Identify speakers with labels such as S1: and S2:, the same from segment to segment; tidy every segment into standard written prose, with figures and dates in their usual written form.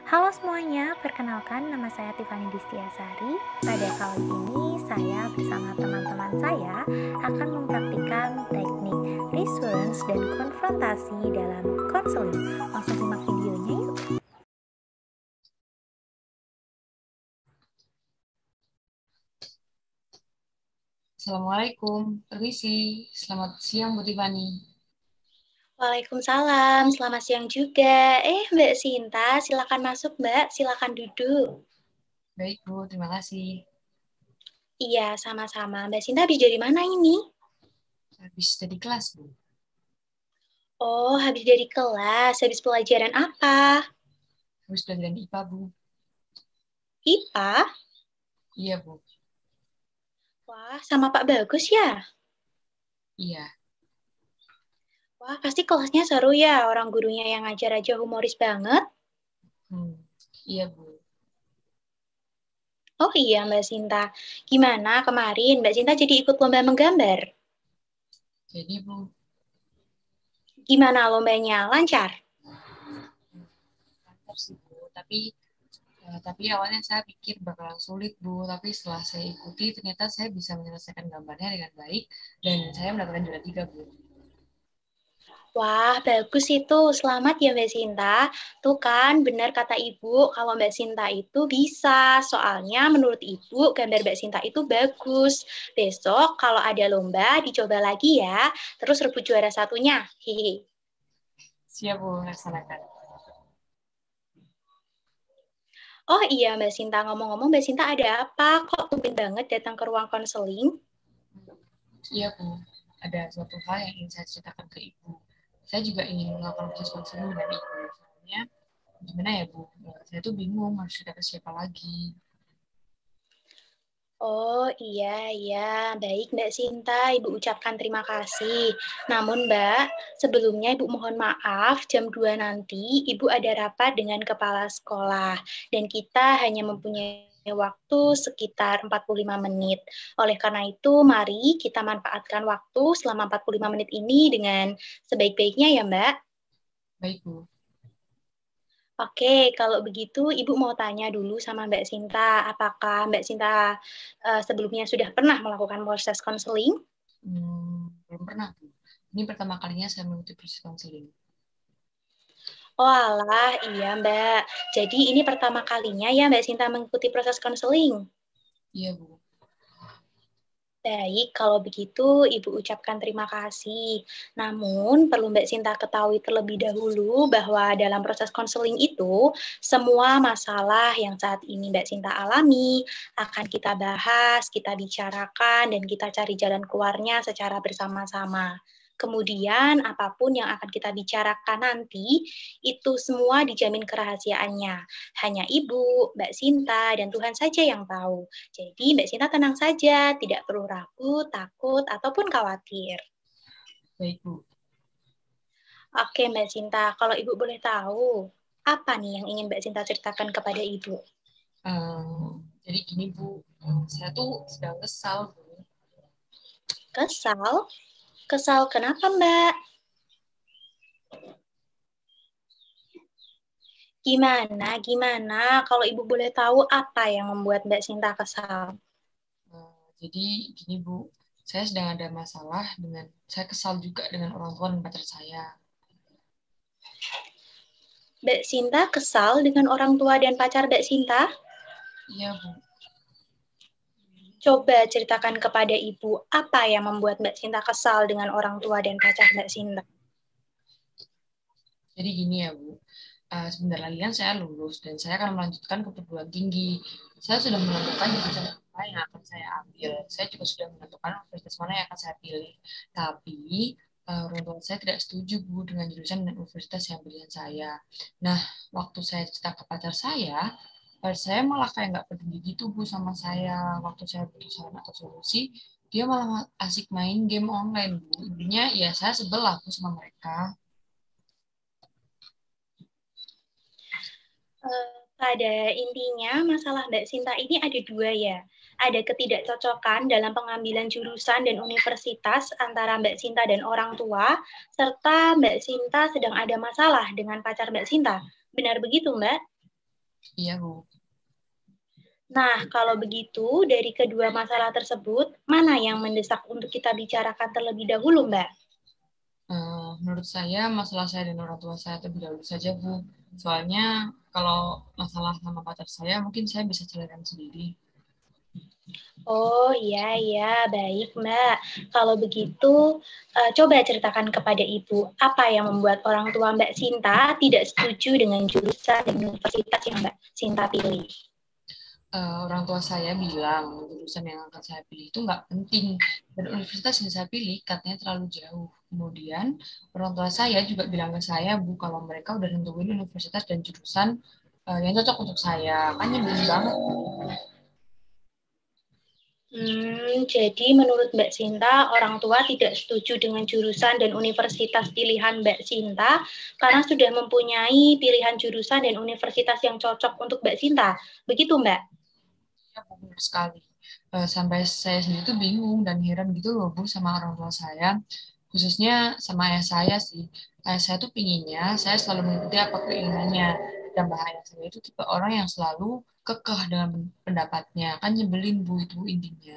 S1: Halo semuanya, perkenalkan nama saya Tiffany Distiasari. Pada kali ini saya bersama teman-teman saya akan mempraktikkan teknik reassurance dan konfrontasi dalam konseling. Langsung simak videonya yuk.
S2: Assalamualaikum, permisi. Selamat siang, Bu Tiffany.
S3: Waalaikumsalam, selamat siang juga. Mbak Sinta, silakan masuk Mbak, silakan duduk.
S2: Baik, Bu, terima kasih.
S3: Iya, sama-sama. Mbak Sinta habis dari mana ini?
S2: Habis dari kelas, Bu.
S3: Oh, habis dari kelas. Habis pelajaran apa?
S2: Habis pelajaran IPA, Bu.
S3: IPA?
S2: Iya, Bu.
S3: Wah, sama Pak Bagus ya?
S2: Iya.
S3: Wah, pasti kelasnya seru ya. Orang gurunya yang ngajar aja humoris banget.
S2: Hmm. Iya, Bu.
S3: Oh iya, Mbak Sinta. Gimana kemarin Mbak Sinta jadi ikut lomba menggambar?
S2: Jadi, Bu,
S3: Gimana lombanya? Lancar?
S2: mantap sih, Bu. Tapi awalnya saya pikir bakalan sulit, Bu. Tapi setelah saya ikuti, ternyata saya bisa menyelesaikan gambarnya dengan baik. Dan saya mendapatkan juara 3, Bu.
S3: Wah, bagus itu. Selamat ya Mbak Sinta. Tuh kan, benar kata Ibu, kalau Mbak Sinta itu bisa. Soalnya menurut Ibu, gambar Mbak Sinta itu bagus. Besok kalau ada lomba, dicoba lagi ya. Terus rebut juara satunya. Hehe.
S2: Siap, Bu, laksanakan.
S3: Oh iya Mbak Sinta, ngomong-ngomong Mbak Sinta ada apa? Kok tumben banget datang ke ruang konseling?
S2: Iya, Bu. Ada suatu hal yang ingin saya ceritakan ke Ibu. Saya juga ingin melakukan proses konseling dengan Ibu. Soalnya, gimana ya, Bu? Saya tuh bingung harus cerita ke siapa lagi.
S3: Oh iya, iya. Baik Mbak Sinta, Ibu ucapkan terima kasih. Namun Mbak, sebelumnya Ibu mohon maaf, jam 2 nanti Ibu ada rapat dengan kepala sekolah. Dan kita hanya mempunyai waktu sekitar 45 menit. Oleh karena itu, mari kita manfaatkan waktu selama 45 menit ini dengan sebaik-baiknya ya Mbak.
S2: Baik, Bu.
S3: Oke, kalau begitu Ibu mau tanya dulu sama Mbak Sinta, apakah Mbak Sinta sebelumnya sudah pernah melakukan proses konseling?
S2: Belum pernah, Bu. Ini pertama kalinya saya mengikuti proses konseling.
S3: Oh alah, iya Mbak. Jadi ini pertama kalinya ya Mbak Sinta mengikuti proses konseling.
S2: Iya, Bu.
S3: Baik, kalau begitu Ibu ucapkan terima kasih. Namun, perlu Mbak Sinta ketahui terlebih dahulu bahwa dalam proses konseling itu, semua masalah yang saat ini Mbak Sinta alami akan kita bahas, kita bicarakan, dan kita cari jalan keluarnya secara bersama-sama. Kemudian, apapun yang akan kita bicarakan nanti, itu semua dijamin kerahasiaannya. Hanya Ibu, Mbak Sinta, dan Tuhan saja yang tahu. Jadi Mbak Sinta tenang saja, tidak perlu ragu, takut, ataupun khawatir.
S2: Baik, Bu.
S3: Oke Mbak Sinta, kalau Ibu boleh tahu, apa nih yang ingin Mbak Sinta ceritakan kepada Ibu?
S2: Jadi gini, Bu. Saya tuh sedang kesal, Bu.
S3: Kesal? Kesal kenapa Mbak? Gimana? Kalau Ibu boleh tahu apa yang membuat Mbak Sinta kesal?
S2: Jadi gini, Bu. Saya sedang ada masalah saya kesal juga dengan orang tua dan pacar saya.
S3: Mbak Sinta kesal dengan orang tua dan pacar Mbak Sinta?
S2: Iya, Bu.
S3: Coba ceritakan kepada Ibu, apa yang membuat Mbak Sinta kesal dengan orang tua dan pacar Mbak Sinta?
S2: Jadi gini ya, Bu. Sebentar lagi kan saya lulus dan saya akan melanjutkan ke perguruan tinggi. Saya sudah menentukan jurusan apa yang akan saya ambil. Saya juga sudah menentukan universitas mana yang akan saya pilih. Tapi orang tua saya tidak setuju, Bu, dengan jurusan dan universitas yang pilihan saya. Nah, waktu saya cerita ke pacar saya malah kayak nggak peduli gitu, Bu, sama saya. Waktu saya butuh saran atau solusi, dia malah asik main game online, Bu. Intinya ya saya sebel lah, Bu, sama mereka.
S3: Pada intinya, masalah Mbak Sinta ini ada dua ya. Ada ketidakcocokan dalam pengambilan jurusan dan universitas antara Mbak Sinta dan orang tua, serta Mbak Sinta sedang ada masalah dengan pacar Mbak Sinta. Benar begitu, Mbak?
S2: Iya, Bu.
S3: Nah, kalau begitu, dari kedua masalah tersebut, mana yang mendesak untuk kita bicarakan terlebih dahulu, Mbak?
S2: Menurut saya, masalah saya dan orang tua saya terlebih dahulu saja, Bu. Soalnya, kalau masalah sama pacar saya, mungkin saya bisa ceritakan sendiri.
S3: Oh iya, iya, baik Mbak. Kalau begitu, coba ceritakan kepada Ibu, apa yang membuat orang tua Mbak Sinta tidak setuju dengan jurusan dan universitas yang Mbak Sinta pilih?
S2: Orang tua saya bilang jurusan yang akan saya pilih itu nggak penting dan universitas yang saya pilih katanya terlalu jauh. Kemudian orang tua saya juga bilang ke saya, Bu, kalau mereka udah nentuin universitas dan jurusan yang cocok untuk saya. Kan nyebelin banget.
S3: Jadi menurut Mbak Sinta, orang tua tidak setuju dengan jurusan dan universitas pilihan Mbak Sinta karena sudah mempunyai pilihan jurusan dan universitas yang cocok untuk Mbak Sinta. Begitu, Mbak?
S2: Ya, Bu, benar sekali. Sampai saya sendiri tuh bingung dan heran gitu loh, Bu, sama orang tua saya. Khususnya sama ayah saya sih. Ayah saya tuh pinginnya saya selalu mengikuti apa keinginannya. Dan bahaya saya itu tipe orang yang selalu kekeh dengan pendapatnya. Kan nyebelin, Bu, itu intinya.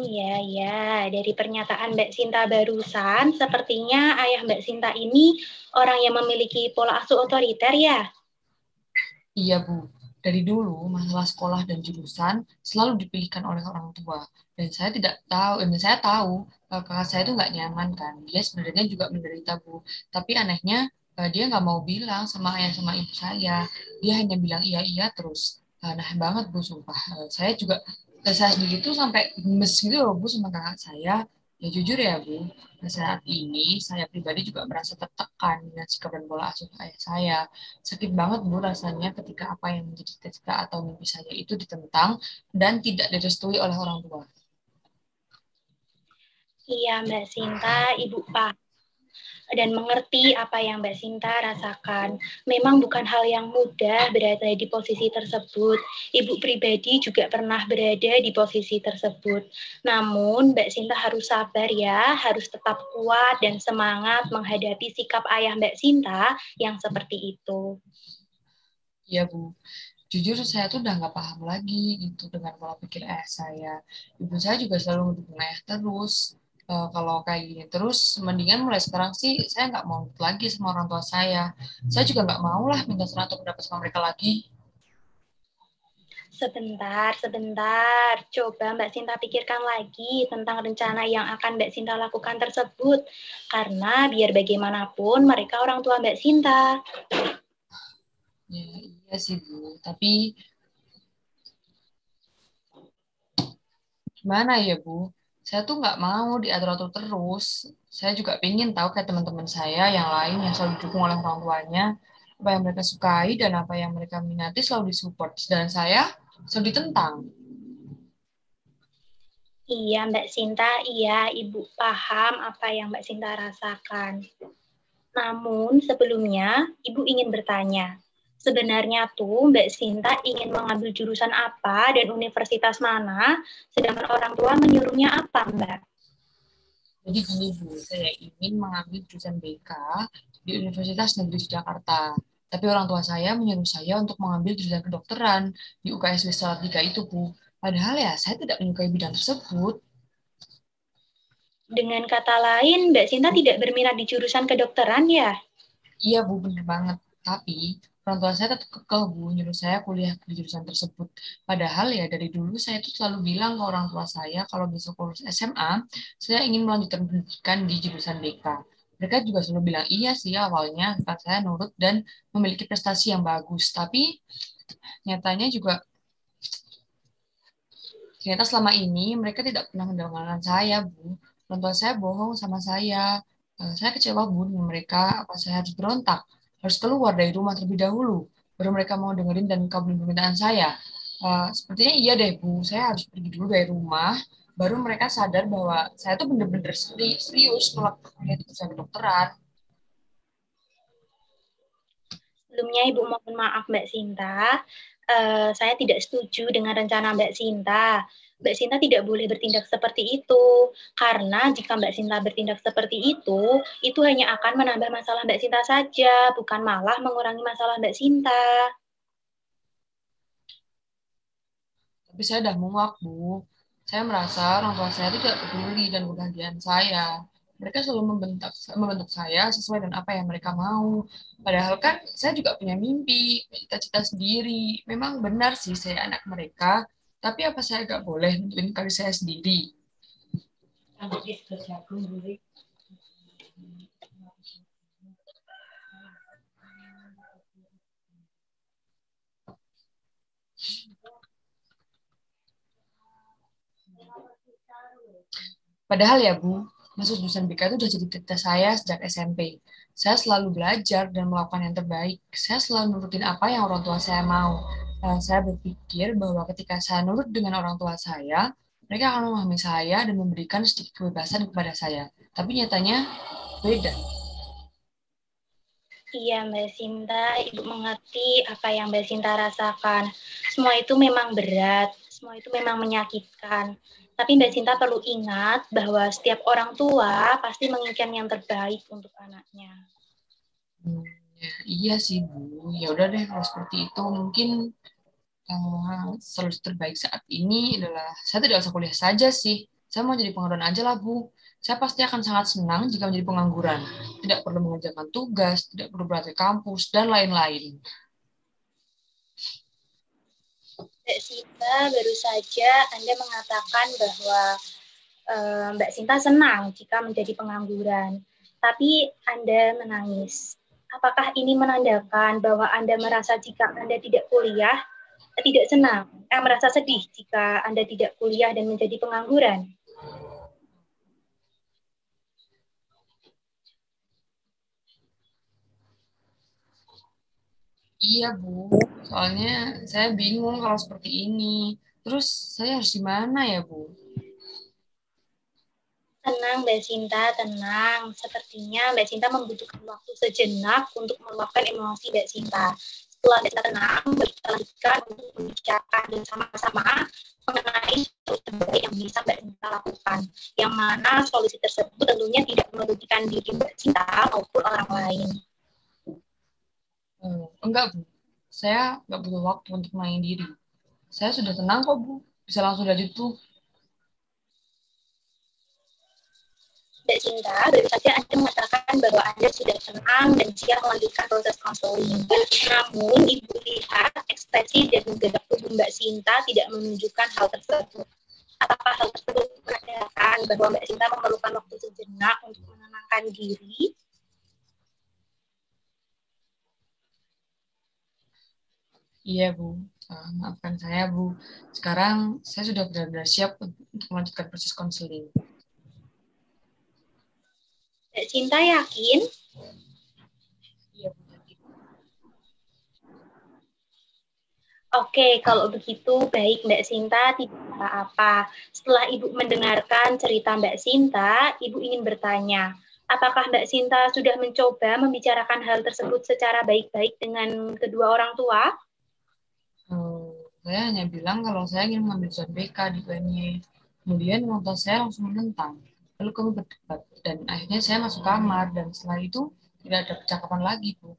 S3: Ya, ya. Dari pernyataan Mbak Sinta barusan, sepertinya ayah Mbak Sinta ini orang yang memiliki pola asuh otoriter ya?
S2: Iya, Bu. Dari dulu, masalah sekolah dan jurusan selalu dipilihkan oleh orang tua. Dan saya tidak tahu, dan saya tahu kakak saya itu nggak nyaman kan. Dia sebenarnya juga menderita, Bu. Tapi anehnya, dia nggak mau bilang sama ayah sama ibu saya. Dia hanya bilang iya-iya terus. Aneh banget, Bu, sumpah. Saya sendiri tuh sampai gemes gitu loh, Bu, sama kakak saya. Ya jujur ya, Bu. Saat ini, saya pribadi juga merasa tertekan dengan sikap dan pola asuh ayah saya. Sakit banget, Bu, rasanya ketika apa yang menjadi cita-cita atau mimpi saya itu ditentang dan tidak direstui oleh orang tua.
S3: Iya, Mbak Sinta, Ibu Pak. Dan mengerti apa yang Mbak Sinta rasakan. Memang bukan hal yang mudah berada di posisi tersebut. Ibu pribadi juga pernah berada di posisi tersebut. Namun Mbak Sinta harus sabar ya, harus tetap kuat dan semangat menghadapi sikap ayah Mbak Sinta yang seperti itu.
S2: Iya, Bu. Jujur saya tuh udah nggak paham lagi gitu dengan pola pikir ayah saya. Ibu saya juga selalu mendukung ayah terus. Kalau kayak gini terus, mendingan mulai sekarang sih saya nggak mau lagi sama orang tua saya. Saya juga nggak mau lah minta saran atau pendapat sama mereka lagi.
S3: Sebentar, sebentar. Coba Mbak Sinta pikirkan lagi tentang rencana yang akan Mbak Sinta lakukan tersebut. Karena biar bagaimanapun mereka orang tua Mbak Sinta.
S2: Ya, iya sih, Bu. Tapi gimana ya, Bu? Saya tuh nggak mau diatur-atur terus. Saya juga pingin tahu kayak teman-teman saya yang lain yang selalu didukung oleh orang tuanya, apa yang mereka sukai dan apa yang mereka minati selalu disupport. Dan saya selalu ditentang.
S3: Iya, Mbak Sinta, iya, Ibu paham apa yang Mbak Sinta rasakan. Namun, sebelumnya, Ibu ingin bertanya, sebenarnya tuh Mbak Sinta ingin mengambil jurusan apa dan universitas mana, sedangkan orang tua menyuruhnya apa, Mbak?
S2: Jadi gini, Bu, saya ingin mengambil jurusan BK di Universitas Negeri Jakarta. Tapi orang tua saya menyuruh saya untuk mengambil jurusan kedokteran di UKSW Salatiga itu, Bu. Padahal ya, saya tidak menyukai bidang tersebut.
S3: Dengan kata lain, Mbak Sinta tidak berminat di jurusan kedokteran ya?
S2: Iya, Bu, bener banget. Tapi orang tua saya tetap kekeh, Bu, nyuruh saya kuliah di jurusan tersebut. Padahal ya dari dulu saya tuh selalu bilang ke orang tua saya kalau besok lulus SMA, saya ingin melanjutkan pendidikan di jurusan BK. Mereka juga selalu bilang iya sih awalnya, karena saya nurut dan memiliki prestasi yang bagus. Tapi nyatanya juga ternyata selama ini mereka tidak pernah mendengarkan saya, Bu. Orang tua saya bohong sama saya. Saya kecewa, Bu, dengan mereka. Apa saya harus berontak? Harus keluar dari rumah terlebih dahulu. Baru mereka mau dengerin dan kabulin permintaan saya. Sepertinya iya deh, Bu. Saya harus pergi dulu dari rumah. Baru mereka sadar bahwa saya tuh bener-bener serius melakukan kuliah di jurusan kedokteran.
S3: Sebelumnya Ibu mohon maaf Mbak Sinta, saya tidak setuju dengan rencana Mbak Sinta. Mbak Sinta tidak boleh bertindak seperti itu, karena jika Mbak Sinta bertindak seperti itu hanya akan menambah masalah Mbak Sinta saja, bukan malah mengurangi masalah Mbak Sinta.
S2: Tapi saya udah muak, Bu. Saya merasa orang tua saya tidak peduli dan kebahagiaan saya. Mereka selalu membentuk saya sesuai dengan apa yang mereka mau. Padahal kan saya juga punya mimpi, cita-cita sendiri. Memang benar sih saya anak mereka, tapi apa saya gak boleh nentuin karir saya sendiri? Padahal ya Bu, masuk jurusan BK itu udah jadi cita saya sejak SMP. Saya selalu belajar dan melakukan yang terbaik. Saya selalu nurutin apa yang orang tua saya mau. Saya berpikir bahwa ketika saya nurut dengan orang tua saya, mereka akan memahami saya dan memberikan sedikit kebebasan kepada saya. Tapi nyatanya beda.
S3: Iya Mbak Sinta, Ibu mengerti apa yang Mbak Sinta rasakan. Semua itu memang berat, semua itu memang menyakitkan. Tapi Mbak Sinta perlu ingat bahwa setiap orang tua pasti menginginkan yang terbaik untuk anaknya.
S2: Ya, iya sih Bu. Ya udah deh kalau seperti itu mungkin solusi terbaik saat ini adalah saya tidak usah kuliah saja sih. Saya mau jadi pengangguran aja lah, Bu. Saya pasti akan sangat senang jika menjadi pengangguran. Tidak perlu mengerjakan tugas, tidak perlu berlatih kampus, dan lain-lain.
S3: Mbak Sinta, baru saja Anda mengatakan bahwa Mbak Sinta senang jika menjadi pengangguran, tapi Anda menangis. Apakah ini menandakan bahwa Anda merasa jika Anda tidak kuliah, tidak senang, merasa sedih jika Anda tidak kuliah dan menjadi pengangguran?
S2: Iya, Bu. Soalnya saya bingung kalau seperti ini. Terus saya harus gimana ya, Bu?
S3: Tenang Mbak Sinta, tenang. Sepertinya Mbak Sinta membutuhkan waktu sejenak untuk meluapkan emosi Mbak Sinta. Setelah Mbak Sinta tenang, kita lanjutkan untuk membicarakan dan sama-sama mengenai solusi terbaik yang bisa Mbak Sinta lakukan. Yang mana solusi tersebut tentunya tidak merugikan diri Mbak Sinta maupun orang lain.
S2: Enggak, Bu. Saya nggak butuh waktu untuk main diri. Saya sudah tenang kok, Bu. Bisa langsung lanjut, Bu.
S3: Mbak Cinta, baru saja Anda mengatakan bahwa Anda sudah tenang dan siap melanjutkan proses konseling. Namun, Ibu lihat ekspresi dan gerak tubuh Mbak Cinta tidak menunjukkan hal tersebut. Apakah hal tersebut menandakan bahwa Mbak Cinta memerlukan waktu sejenak untuk menenangkan diri?
S2: Iya, Bu. Maafkan saya, Bu. Sekarang saya sudah benar-benar siap untuk melanjutkan proses konseling.
S3: Mbak Cinta yakin?
S2: Iya, Bu.
S3: Oke, kalau begitu baik Mbak Sinta, tidak apa-apa. Setelah Ibu mendengarkan cerita Mbak Sinta, Ibu ingin bertanya, apakah Mbak Sinta sudah mencoba membicarakan hal tersebut secara baik-baik dengan kedua orang tua?
S2: Saya hanya bilang kalau saya ingin mengambil jurusan BK di UNY. Kemudian orang tua saya langsung menentang. Lalu kami berdebat dan akhirnya saya masuk kamar dan setelah itu tidak ada percakapan lagi, Bu.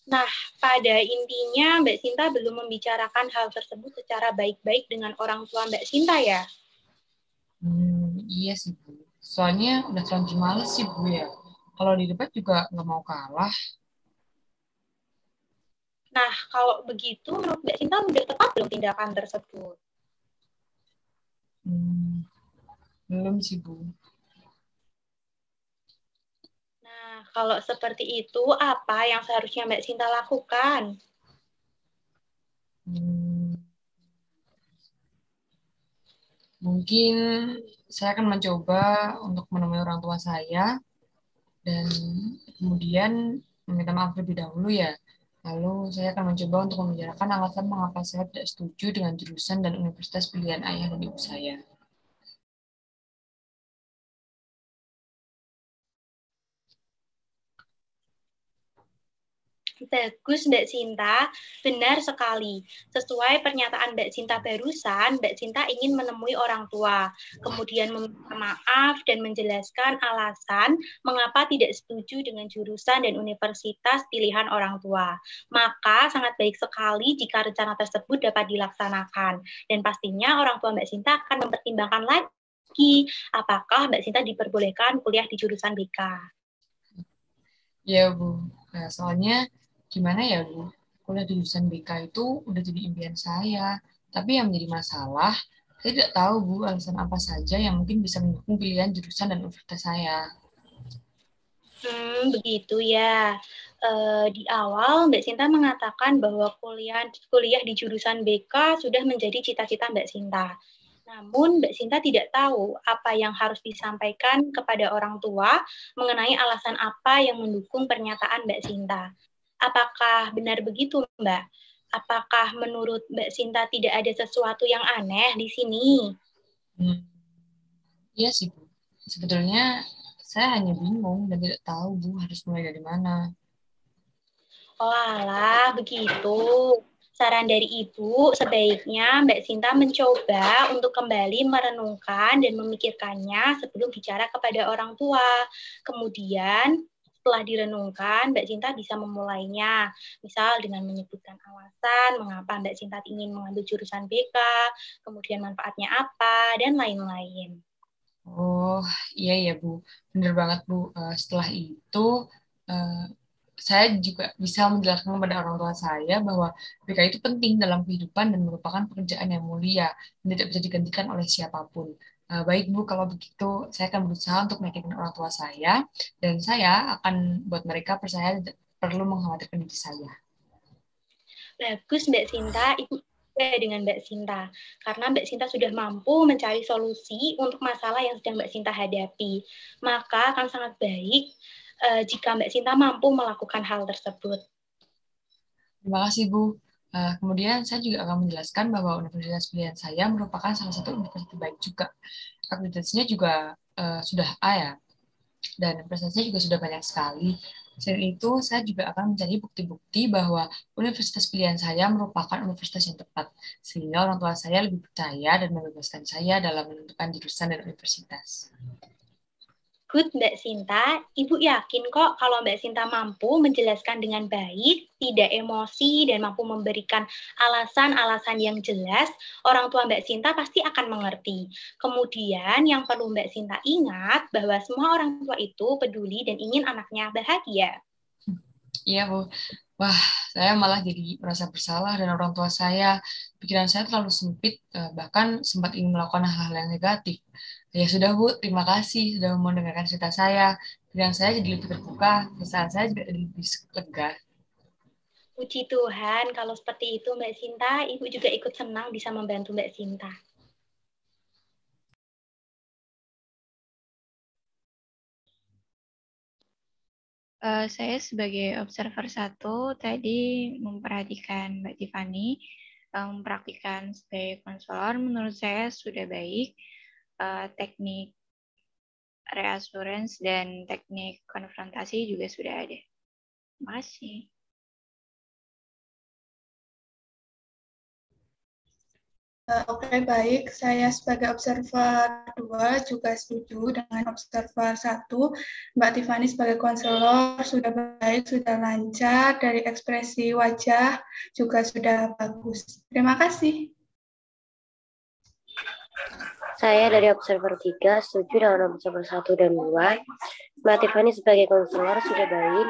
S3: Nah, pada intinya Mbak Sinta belum membicarakan hal tersebut secara baik-baik dengan orang tua Mbak Sinta ya?
S2: Iya sih, Bu. Soalnya udah terlanjur males sih, Bu ya. Kalau di debat juga nggak mau kalah.
S3: Nah, kalau begitu menurut Mbak Sinta sudah tepat belum tindakan tersebut?
S2: Belum sih, Bu.
S3: Nah, kalau seperti itu, apa yang seharusnya Mbak Sinta lakukan?
S2: Hmm, Mungkin saya akan mencoba untuk menemui orang tua saya dan kemudian meminta maaf lebih dahulu ya. Lalu saya akan mencoba untuk membicarakan alasan mengapa saya tidak setuju dengan jurusan dan universitas pilihan ayah dan ibu saya.
S3: Bagus Mbak Sinta, benar sekali. Sesuai pernyataan Mbak Sinta barusan, Mbak Sinta ingin menemui orang tua, kemudian meminta maaf dan menjelaskan alasan mengapa tidak setuju dengan jurusan dan universitas pilihan orang tua. Maka sangat baik sekali jika rencana tersebut dapat dilaksanakan. Dan pastinya orang tua Mbak Sinta akan mempertimbangkan lagi apakah Mbak Sinta diperbolehkan kuliah di jurusan BK.
S2: Ya, Bu. Nah, soalnya gimana ya, Bu? Kuliah di jurusan BK itu udah jadi impian saya. Tapi yang menjadi masalah, saya tidak tahu, Bu, alasan apa saja yang mungkin bisa mendukung pilihan jurusan dan universitas saya.
S3: Begitu ya. Di awal Mbak Sinta mengatakan bahwa kuliah di jurusan BK sudah menjadi cita-cita Mbak Sinta. Namun Mbak Sinta tidak tahu apa yang harus disampaikan kepada orang tua mengenai alasan apa yang mendukung pernyataan Mbak Sinta. Apakah benar begitu, Mbak? Apakah menurut Mbak Sinta tidak ada sesuatu yang aneh di sini?
S2: Iya sih, Bu. Sebetulnya saya hanya bingung dan tidak tahu, Bu, harus mulai dari mana.
S3: Oh alah, begitu. Saran dari Ibu, sebaiknya Mbak Sinta mencoba untuk kembali merenungkan dan memikirkannya sebelum bicara kepada orang tua. Kemudian, setelah direnungkan, Mbak Sinta bisa memulainya. Misal dengan menyebutkan alasan mengapa Mbak Sinta ingin mengambil jurusan BK, kemudian manfaatnya apa, dan lain-lain.
S2: Oh, iya ya, Bu. Benar banget, Bu. Setelah itu, eh, saya juga bisa menjelaskan kepada orang tua saya bahwa BK itu penting dalam kehidupan dan merupakan pekerjaan yang mulia dan tidak bisa digantikan oleh siapapun. Baik, Bu, kalau begitu saya akan berusaha untuk meyakinkan orang tua saya dan saya akan buat mereka percaya tidak perlu mengkhawatirkan diri saya.
S3: Bagus Mbak Sinta, Ibu dengan Mbak Sinta. Karena Mbak Sinta sudah mampu mencari solusi untuk masalah yang sedang Mbak Sinta hadapi. Maka akan sangat baik jika Mbak Sinta mampu melakukan hal tersebut.
S2: Terima kasih, Bu. Kemudian saya juga akan menjelaskan bahwa universitas pilihan saya merupakan salah satu universitas terbaik juga. Akreditasinya juga sudah A ya, dan prestasinya juga sudah banyak sekali. Selain itu, saya juga akan mencari bukti-bukti bahwa universitas pilihan saya merupakan universitas yang tepat, sehingga orang tua saya lebih percaya dan membebaskan saya dalam menentukan jurusan dan universitas.
S3: Good Mbak Sinta, Ibu yakin kok kalau Mbak Sinta mampu menjelaskan dengan baik, tidak emosi, dan mampu memberikan alasan-alasan yang jelas, orang tua Mbak Sinta pasti akan mengerti. Kemudian yang perlu Mbak Sinta ingat bahwa semua orang tua itu peduli dan ingin anaknya bahagia.
S2: Iya, Bu. Wah, saya malah jadi merasa bersalah dan orang tua saya, pikiran saya terlalu sempit, bahkan sempat ingin melakukan hal-hal yang negatif. Ya sudah, Bu, terima kasih sudah mau mendengarkan cerita saya. Pikiran saya jadi lebih terbuka, perasaan saya juga jadi lebih lega.
S3: Puji Tuhan, kalau seperti itu Mbak Sinta, Ibu juga ikut senang bisa membantu Mbak Sinta.
S4: Saya sebagai observer 1 tadi memperhatikan Mbak Tiffany, mempraktikkan sebagai konselor, menurut saya sudah baik. Teknik reassurance dan teknik konfrontasi juga sudah ada. Terima kasih.
S5: Oke, baik. Saya sebagai observer 2 juga setuju dengan observer 1. Mbak Tiffany sebagai konselor sudah baik, sudah lancar, dari ekspresi wajah juga sudah bagus. Terima kasih.
S6: Saya dari observer 3 setuju dengan observer 1 dan 2. Mbak Tiffany sebagai konselor sudah baik,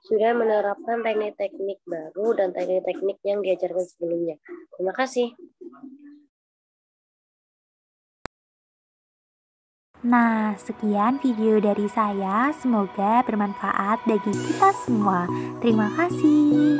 S6: sudah menerapkan teknik-teknik baru dan teknik-teknik yang diajarkan sebelumnya. Terima kasih.
S1: Nah, sekian video dari saya. Semoga bermanfaat bagi kita semua. Terima kasih.